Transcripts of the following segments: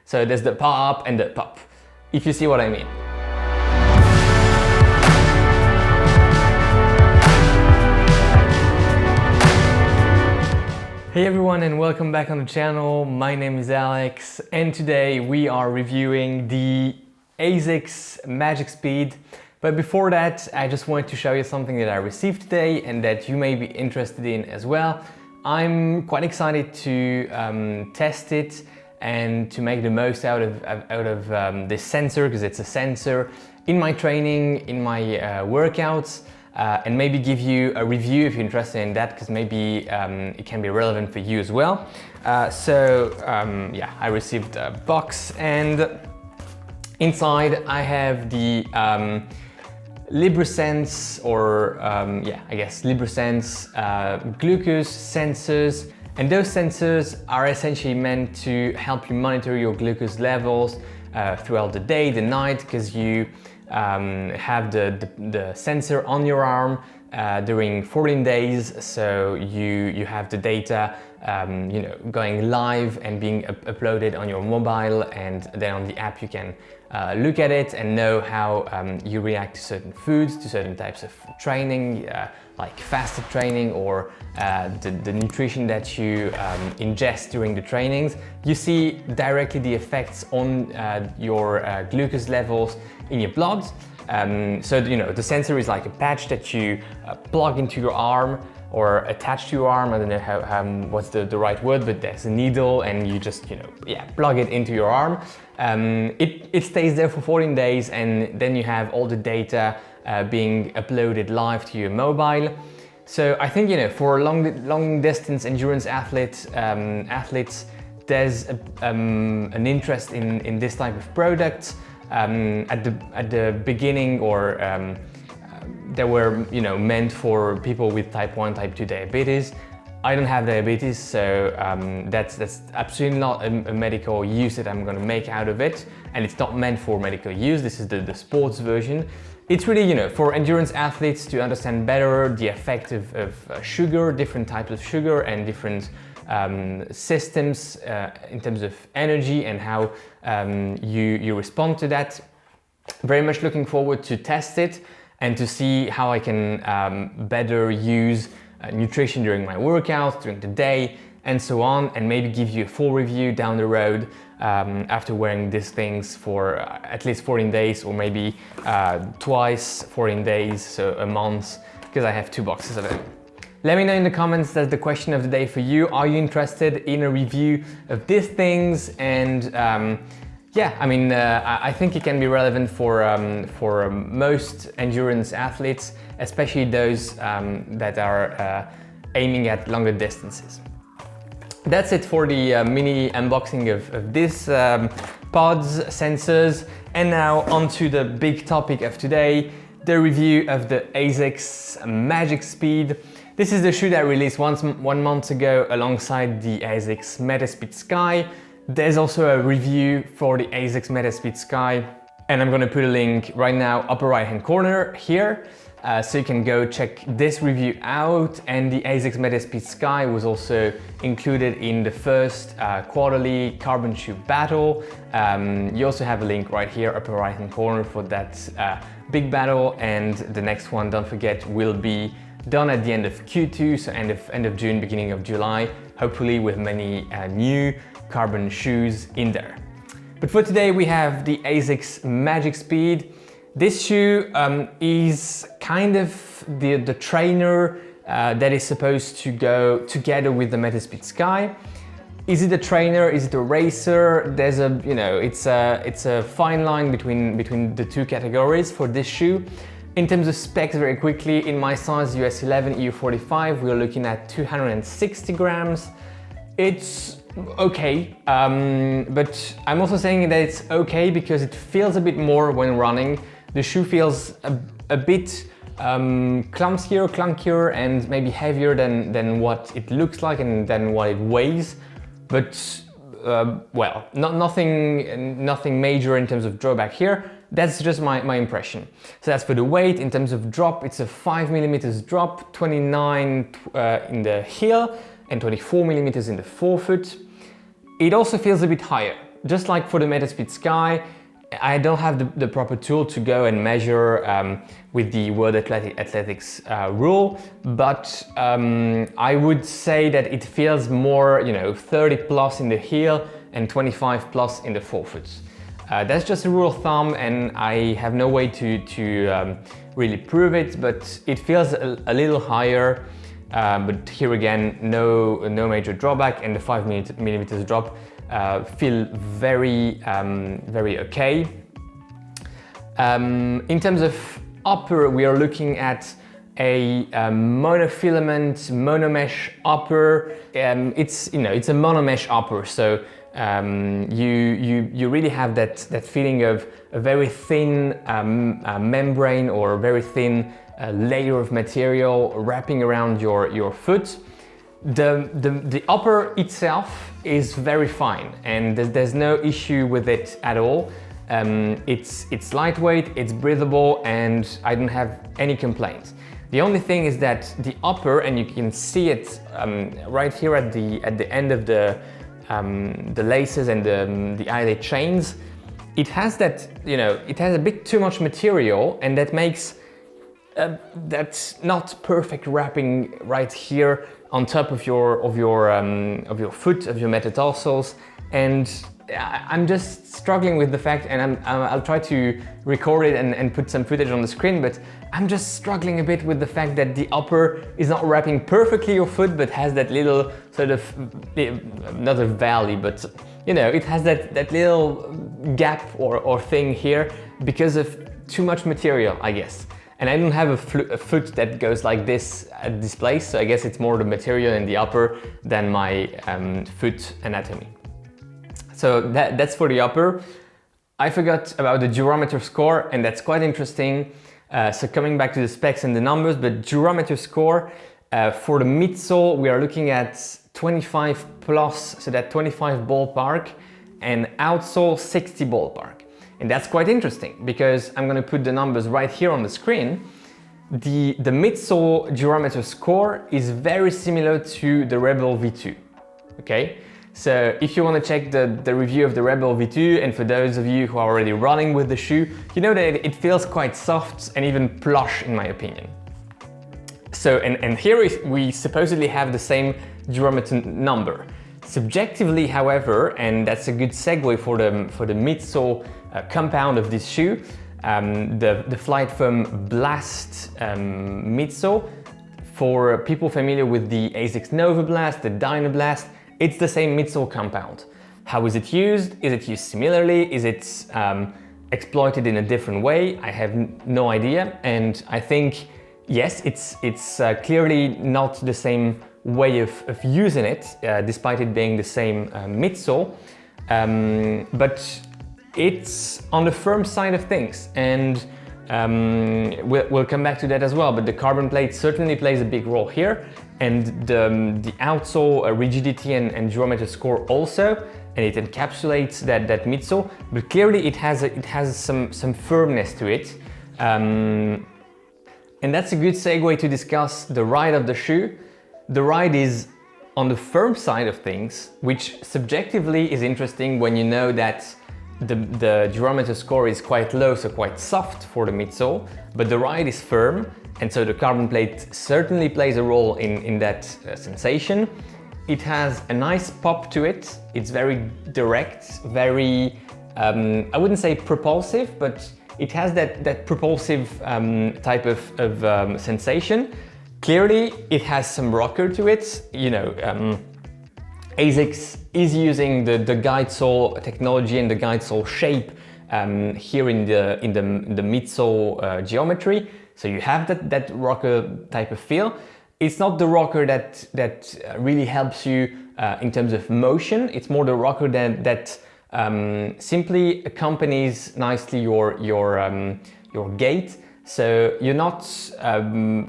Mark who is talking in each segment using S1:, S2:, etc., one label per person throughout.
S1: So there's the pop and the pop, if you see what I mean. Hey everyone, and welcome back on the channel. My name is Alex, and today we are reviewing the Asics Magic Speed. But before that, I just wanted to show you something that I received today and that you may be interested in as well. I'm quite excited to test it and to make the most out of this sensor, because it's a sensor in my training, in my workouts. And maybe give you a review if you're interested in that, because maybe it can be relevant for you as well. Yeah, I received a box, and inside I have the LibreSense, or I guess LibreSense glucose sensors. And those sensors are essentially meant to help you monitor your glucose levels throughout the day, the night, because you have the sensor on your arm during 14 days, so you have the data going live and being uploaded on your mobile, and then on the app you can look at it and know how you react to certain foods, to certain types of training, like fasted training, or the nutrition that you ingest during the trainings. You see directly the effects on your glucose levels in your blood. So the sensor is like a patch that you plug into your arm or attach to your arm. I don't know what's the right word, but there's a needle and you just plug it into your arm. It stays there for 14 days, and then you have all the data being uploaded live to your mobile. So I think for long distance endurance athletes, there's an interest in this type of product. At the beginning, or they were meant for people with type 1, type 2 diabetes. I don't have diabetes, so that's absolutely not a medical use that I'm going to make out of it, and it's not meant for medical use. This is the sports version. It's really for endurance athletes to understand better the effect of sugar, different types of sugar, and different systems in terms of energy, and how you respond to that. Very much looking forward to test it and to see how I can better use nutrition during my workouts, during the day, and so on, and maybe give you a full review down the road after wearing these things for at least 14 days, or maybe twice 14 days, so a month, because I have 2 boxes of it. Let me know in the comments. That's the question of the day for you. Are you interested in a review of these things? And I think it can be relevant for most endurance athletes, especially those that are aiming at longer distances. That's it for the mini unboxing of these pods, sensors. And now onto the big topic of today, the review of the Asics Magic Speed. This is the shoe that I released 1 month ago alongside the Asics MetaSpeed Sky. There's also a review for the Asics MetaSpeed Sky, and I'm gonna put a link right now, upper right hand corner here, so you can go check this review out. And the Asics MetaSpeed Sky was also included in the first quarterly carbon shoe battle. You also have a link right here, upper right hand corner, for that big battle, and the next one, don't forget, will be done at the end of Q2, so end of June, beginning of July, hopefully with many new carbon shoes in there. But for today we have the Asics Magic Speed. This shoe is kind of the trainer that is supposed to go together with the MetaSpeed Sky. Is it a trainer? Is it a racer? There's it's a fine line between the two categories for this shoe. In terms of specs, very quickly, in my size US 11, EU 45, we're looking at 260 grams. It's okay, but I'm also saying that it's okay because it feels a bit more when running. The shoe feels a bit clunkier, and maybe heavier than what it looks like and than what it weighs. But nothing major in terms of drawback here. That's just my impression. So that's for the weight. In terms of drop, it's a 5mm drop, 29 in the heel and 24mm in the forefoot. It also feels a bit higher. just like for the MetaSpeed Sky, I don't have the proper tool to go and measure with the World Athletics rule, but I would say that it feels more, 30 plus in the heel and 25 plus in the forefoot. That's just a rule of thumb, and I have no way to really prove it, but it feels a little higher. But here again, no major drawback, and the 5mm drop feel very okay. In terms of upper, we are looking at a monofilament monomesh upper. It's a monomesh upper, so you really have that feeling of a very thin membrane or a very thin layer of material wrapping around your foot. The upper itself is very fine, and there's no issue with it at all. It's lightweight, it's breathable, and I don't have any complaints. The only thing is that the upper, and you can see it right here at the end of the laces and the eyelet chains, it has that, it has a bit too much material, and that makes that's not perfect wrapping right here on top of your foot, of your metatarsals, and I'm just struggling with the fact, and I'll try to record it and put some footage on the screen, but I'm just struggling a bit with the fact that the upper is not wrapping perfectly your foot, but has that little sort of, not a valley, but it has that little gap or thing here because of too much material, I guess. And I don't have a foot that goes like this at this place, so I guess it's more the material in the upper than my foot anatomy. So that's for the upper. I forgot about the Durometer score, and that's quite interesting. So coming back to the specs and the numbers, but Durometer score, for the midsole, we are looking at 25 plus, so that 25 ballpark, and outsole 60 ballpark. And that's quite interesting because I'm going to put the numbers right here on the screen. The midsole Durometer score is very similar to the Rebel V2, okay? So if you want to check the review of the Rebel V2, and for those of you who are already running with the shoe, you know that it feels quite soft and even plush in my opinion. So, and here we supposedly have the same Durometer number. Subjectively, however, and that's a good segue for the midsole compound of this shoe, the Flight Foam Blast midsole, for people familiar with the Asics Nova Blast, the Dyna Blast, it's the same midsole compound. How is it used? Is it used similarly? Is it exploited in a different way? I have no idea, and I think yes, it's clearly not the same way of using it, despite it being the same midsole, but it's on the firm side of things, and we'll come back to that as well, but the carbon plate certainly plays a big role here, and the outsole rigidity and Durometer score also, and it encapsulates that midsole, but clearly it has some firmness to it, and that's a good segue to discuss the ride of the shoe. The ride is on the firm side of things, which subjectively is interesting when you know that the Durometer score is quite low, so quite soft for the midsole, but the ride is firm, and so the carbon plate certainly plays a role in that sensation. It has a nice pop to it. It's very direct, very, I wouldn't say propulsive, but it has that propulsive type of sensation. Clearly, it has some rocker to it. Asics is using the guide sole technology and the guide sole shape here in the midsole geometry. So you have that rocker type of feel. It's not the rocker that really helps you in terms of motion. It's more the rocker that simply accompanies nicely your gait. So you're not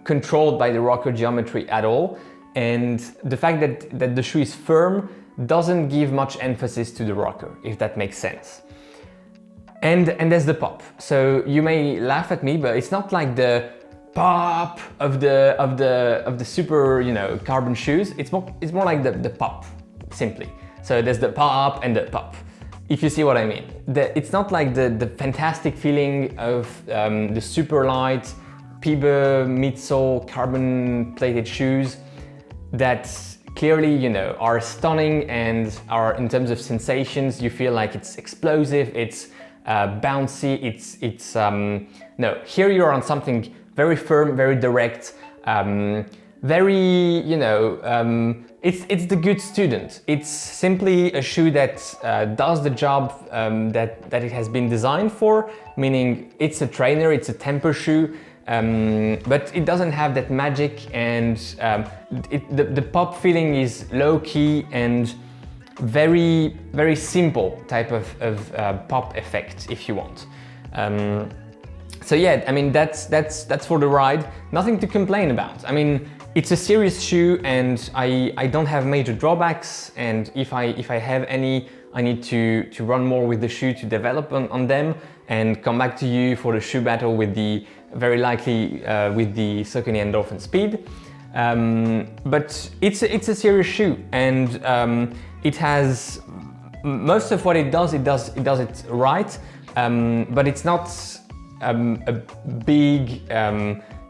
S1: controlled by the rocker geometry at all. And the fact that the shoe is firm doesn't give much emphasis to the rocker, if that makes sense. And there's the pop. So you may laugh at me, but it's not like the pop of the super carbon shoes. It's more like the pop, simply. So there's the pop and the pop. if you see what I mean. It's not like the fantastic feeling of the super light Pibe midsole carbon plated shoes that clearly, you know, are stunning and are, in terms of sensations, you feel like it's explosive, it's bouncy, it's no, here you're on something very firm, very direct, very, you know, it's the good student. It's simply a shoe that does the job that it has been designed for, meaning it's a trainer, it's a tempo shoe, but it doesn't have that magic, and the pop feeling is low-key and very, very simple type of pop effect, if you want. So yeah, I mean, that's for the ride. Nothing to complain about. I mean, it's a serious shoe, and I don't have major drawbacks. And if I have any, I need to run more with the shoe to develop on them, and come back to you for the shoe battle with the very likely with the Saucony Endorphin Speed. But it's a serious shoe, and it has most of what it does it right. But it's not a big,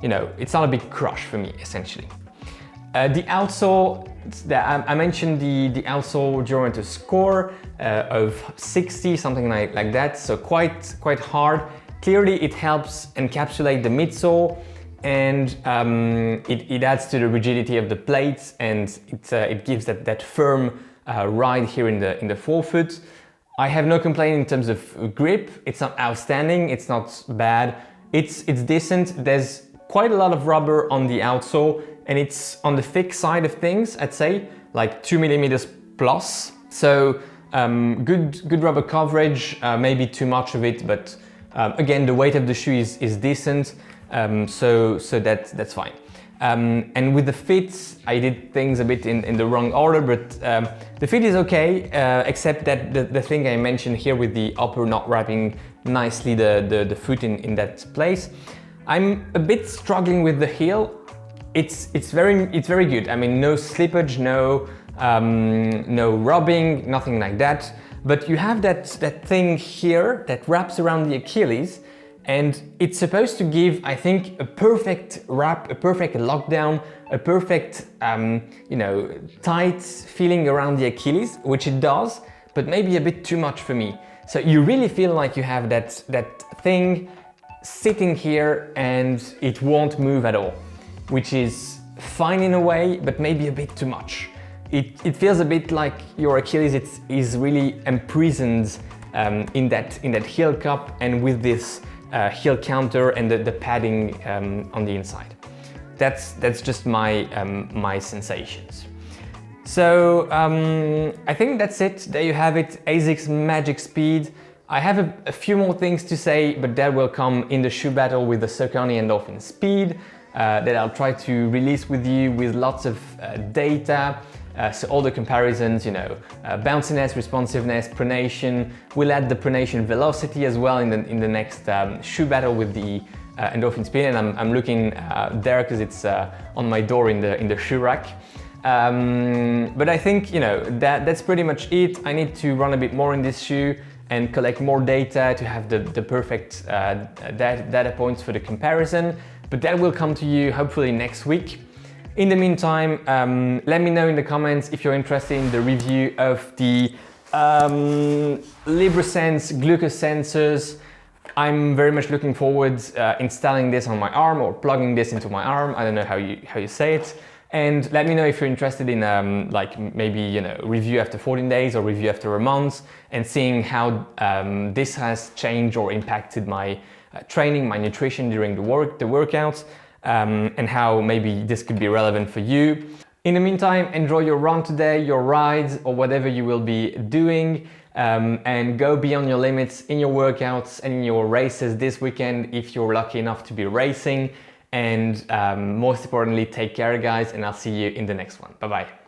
S1: you know, it's not a big crush for me, essentially. The outsole, I mentioned the outsole Durometer score of 60, something like that, so quite hard. Clearly it helps encapsulate the midsole, and it adds to the rigidity of the plates, and it gives that firm ride here in the forefoot. I have no complaint in terms of grip. It's not outstanding, it's not bad, it's decent. There's quite a lot of rubber on the outsole, and it's on the thick side of things, I'd say, like 2 millimeters plus. So good rubber coverage, maybe too much of it, but again, the weight of the shoe is decent, so that's fine. And with the fit, I did things a bit in the wrong order, but the fit is okay, except that the thing I mentioned here with the upper not wrapping nicely the foot in that place. I'm a bit struggling with the heel. It's very good. I mean, no slippage, no rubbing, nothing like that. But you have that thing here that wraps around the Achilles, and it's supposed to give, I think, a perfect wrap, a perfect lockdown, a perfect, you know, tight feeling around the Achilles, which it does, but maybe a bit too much for me. So you really feel like you have that thing sitting here and it won't move at all, which is fine in a way, but maybe a bit too much. It feels a bit like your Achilles is really imprisoned in that heel cup, and with this heel counter and the padding on the inside. That's just my sensations. So I think that's it. There you have it, Asics Magic Speed. I have a few more things to say, but that will come in the shoe battle with the Saucony Endorphin Speed that I'll try to release with you with lots of data. So all the comparisons, you know, bounciness, responsiveness, pronation. We'll add the pronation velocity as well in the next shoe battle with the Endorphin Speed, and I'm looking there because it's on my door in the shoe rack. But I think, you know, that's pretty much it. I need to run a bit more in this shoe and collect more data to have the perfect data points for the comparison. But that will come to you hopefully next week. In the meantime, let me know in the comments if you're interested in the review of the LibreSense glucose sensors. I'm very much looking forward installing this on my arm or plugging this into my arm. I don't know how you say it. And let me know if you're interested in like maybe, you know, review after 14 days or review after a month, and seeing how this has changed or impacted my training, my nutrition during the workouts. And how maybe this could be relevant for you. In the meantime, enjoy your run today, your rides, or whatever you will be doing, and go beyond your limits in your workouts and in your races this weekend if you're lucky enough to be racing. And most importantly, take care, guys, and I'll see you in the next one. Bye-bye.